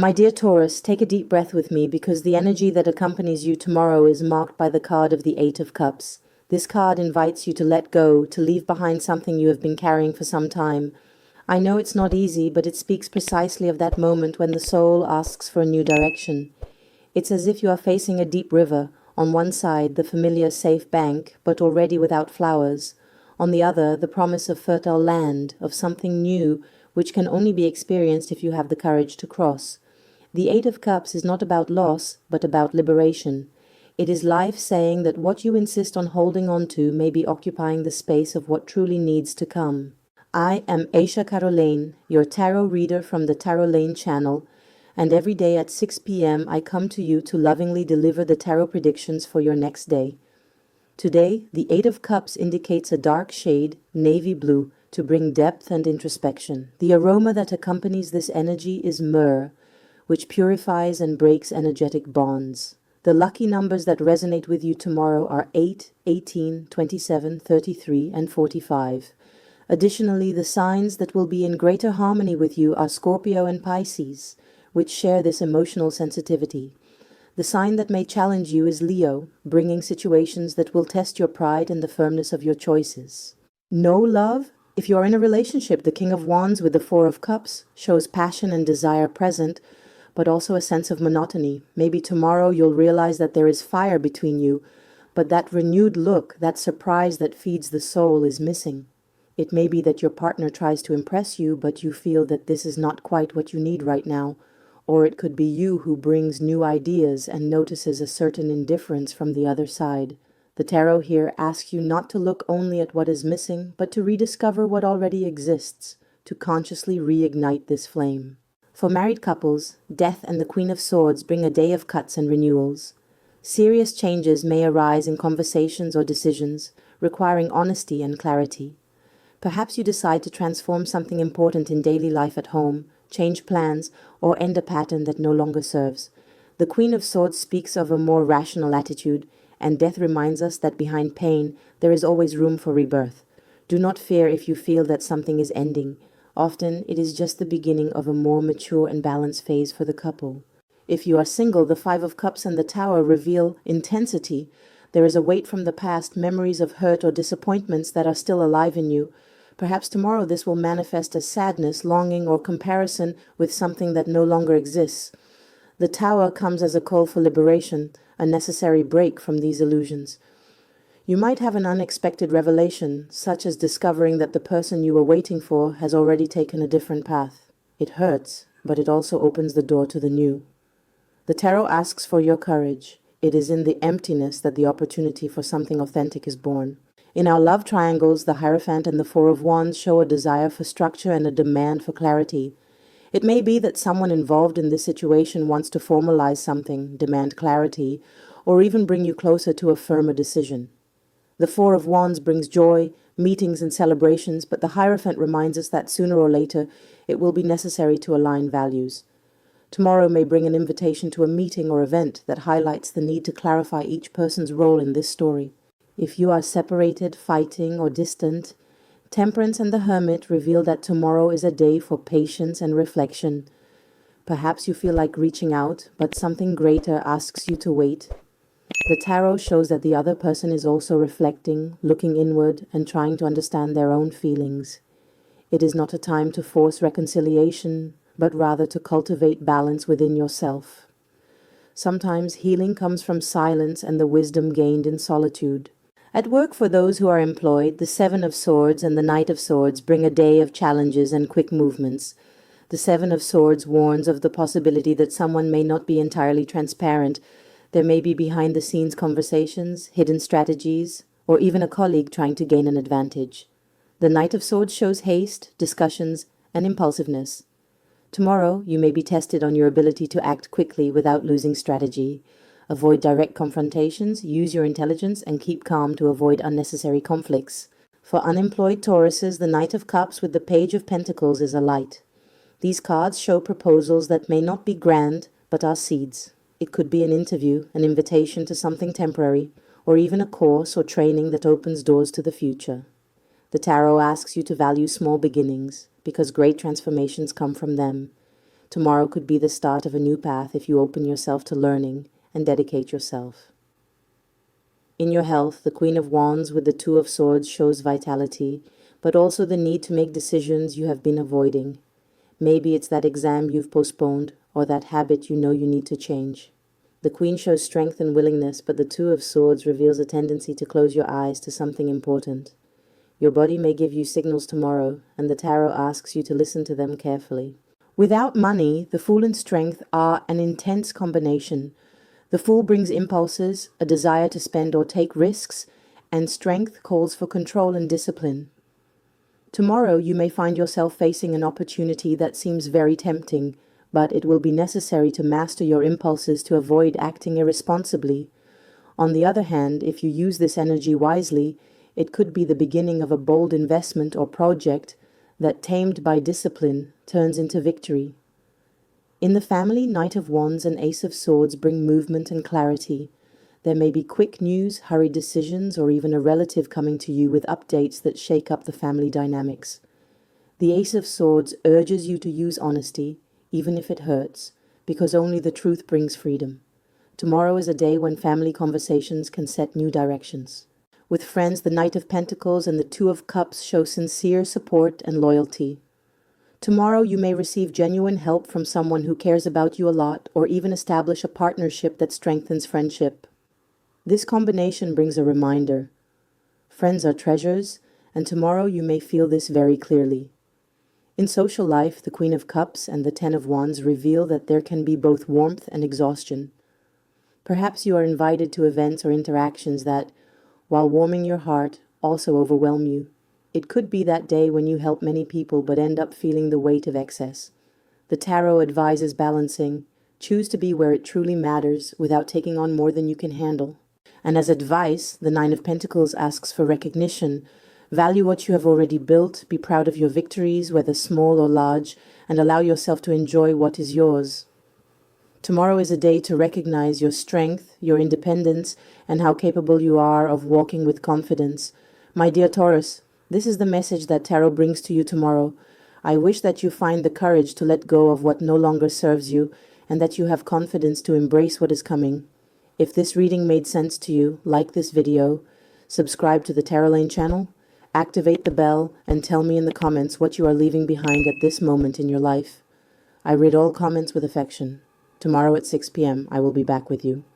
My dear Taurus, take a deep breath with me because the energy that accompanies you tomorrow is marked by the card of the Eight of Cups. This card invites you to let go, to leave behind something you have been carrying for some time. I know it's not easy, but it speaks precisely of that moment when the soul asks for a new direction. It's as if you are facing a deep river. On one side, the familiar safe bank, but already without flowers. On the other, the promise of fertile land, of something new, which can only be experienced if you have the courage to cross. The Eight of Cups is not about loss, but about liberation. It is life saying that what you insist on holding on to may be occupying the space of what truly needs to come. I am Aisha Tarolyne, your tarot reader from the Tarolyne channel, and every day at 6 p.m. I come to you to lovingly deliver the tarot predictions for your next day. Today, the Eight of Cups indicates a dark shade, navy blue, to bring depth and introspection. The aroma that accompanies this energy is myrrh, which purifies and breaks energetic bonds. The lucky numbers that resonate with you tomorrow are 8, 18, 27, 33, and 45. Additionally, the signs that will be in greater harmony with you are Scorpio and Pisces, which share this emotional sensitivity. The sign that may challenge you is Leo, bringing situations that will test your pride and the firmness of your choices. No love? If you're in a relationship, the King of Wands with the Four of Cups shows passion and desire present, but also a sense of monotony. Maybe tomorrow you'll realize that there is fire between you, but that renewed look, that surprise that feeds the soul is missing. It may be that your partner tries to impress you, but you feel that this is not quite what you need right now. Or it could be you who brings new ideas and notices a certain indifference from the other side. The tarot here asks you not to look only at what is missing, but to rediscover what already exists, to consciously reignite this flame. For married couples, Death and the Queen of Swords bring a day of cuts and renewals. Serious changes may arise in conversations or decisions, requiring honesty and clarity. Perhaps you decide to transform something important in daily life at home, change plans, or end a pattern that no longer serves. The Queen of Swords speaks of a more rational attitude, and Death reminds us that behind pain, there is always room for rebirth. Do not fear if you feel that something is ending. Often, it is just the beginning of a more mature and balanced phase for the couple. If you are single, the Five of Cups and the Tower reveal intensity. There is a weight from the past, memories of hurt or disappointments that are still alive in you. Perhaps tomorrow this will manifest as sadness, longing, or comparison with something that no longer exists. The Tower comes as a call for liberation, a necessary break from these illusions. You might have an unexpected revelation, such as discovering that the person you were waiting for has already taken a different path. It hurts, but it also opens the door to the new. The tarot asks for your courage. It is in the emptiness that the opportunity for something authentic is born. In our love triangles, the Hierophant and the Four of Wands show a desire for structure and a demand for clarity. It may be that someone involved in this situation wants to formalize something, demand clarity, or even bring you closer to a firmer decision. The Four of Wands brings joy, meetings and celebrations, but the Hierophant reminds us that sooner or later it will be necessary to align values. Tomorrow may bring an invitation to a meeting or event that highlights the need to clarify each person's role in this story. If you are separated, fighting, or distant, Temperance and the Hermit reveal that tomorrow is a day for patience and reflection. Perhaps you feel like reaching out, but something greater asks you to wait. The tarot shows that the other person is also reflecting, looking inward, and trying to understand their own feelings. It is not a time to force reconciliation, but rather to cultivate balance within yourself. Sometimes healing comes from silence and the wisdom gained in solitude. At work, for those who are employed, the Seven of Swords and the Knight of Swords bring a day of challenges and quick movements. The Seven of Swords warns of the possibility that someone may not be entirely transparent. There may be behind-the-scenes conversations, hidden strategies, or even a colleague trying to gain an advantage. The Knight of Swords shows haste, discussions, and impulsiveness. Tomorrow, you may be tested on your ability to act quickly without losing strategy. Avoid direct confrontations, use your intelligence, and keep calm to avoid unnecessary conflicts. For unemployed Tauruses, the Knight of Cups with the Page of Pentacles is a light. These cards show proposals that may not be grand, but are seeds. It could be an interview, an invitation to something temporary, or even a course or training that opens doors to the future. The tarot asks you to value small beginnings, because great transformations come from them. Tomorrow could be the start of a new path if you open yourself to learning and dedicate yourself. In your health, the Queen of Wands with the Two of Swords shows vitality, but also the need to make decisions you have been avoiding. Maybe it's that exam you've postponed, or that habit you know you need to change. The Queen shows strength and willingness, but the Two of Swords reveals a tendency to close your eyes to something important. Your body may give you signals tomorrow, and the tarot asks you to listen to them carefully. Without money, the Fool and strength are an intense combination. The Fool brings impulses, a desire to spend or take risks, and strength calls for control and discipline. Tomorrow you may find yourself facing an opportunity that seems very tempting, but it will be necessary to master your impulses to avoid acting irresponsibly. On the other hand, if you use this energy wisely, it could be the beginning of a bold investment or project that, tamed by discipline, turns into victory. In the family, Knight of Wands and Ace of Swords bring movement and clarity. There may be quick news, hurried decisions, or even a relative coming to you with updates that shake up the family dynamics. The Ace of Swords urges you to use honesty, even if it hurts, because only the truth brings freedom. Tomorrow is a day when family conversations can set new directions. With friends, the Knight of Pentacles and the Two of Cups show sincere support and loyalty. Tomorrow you may receive genuine help from someone who cares about you a lot, or even establish a partnership that strengthens friendship. This combination brings a reminder. Friends are treasures, and tomorrow you may feel this very clearly. In social life, the Queen of Cups and the Ten of Wands reveal that there can be both warmth and exhaustion. Perhaps you are invited to events or interactions that, while warming your heart, also overwhelm you. It could be that day when you help many people but end up feeling the weight of excess. The tarot advises balancing. Choose to be where it truly matters without taking on more than you can handle. And as advice, the Nine of Pentacles asks for recognition. Value what you have already built, be proud of your victories, whether small or large, and allow yourself to enjoy what is yours. Tomorrow is a day to recognize your strength, your independence, and how capable you are of walking with confidence. My dear Taurus, this is the message that tarot brings to you tomorrow. I wish that you find the courage to let go of what no longer serves you, and that you have confidence to embrace what is coming. If this reading made sense to you, like this video, subscribe to the Tarolyne channel, activate the bell, and tell me in the comments what you are leaving behind at this moment in your life. I read all comments with affection. Tomorrow at 6 p.m. I will be back with you.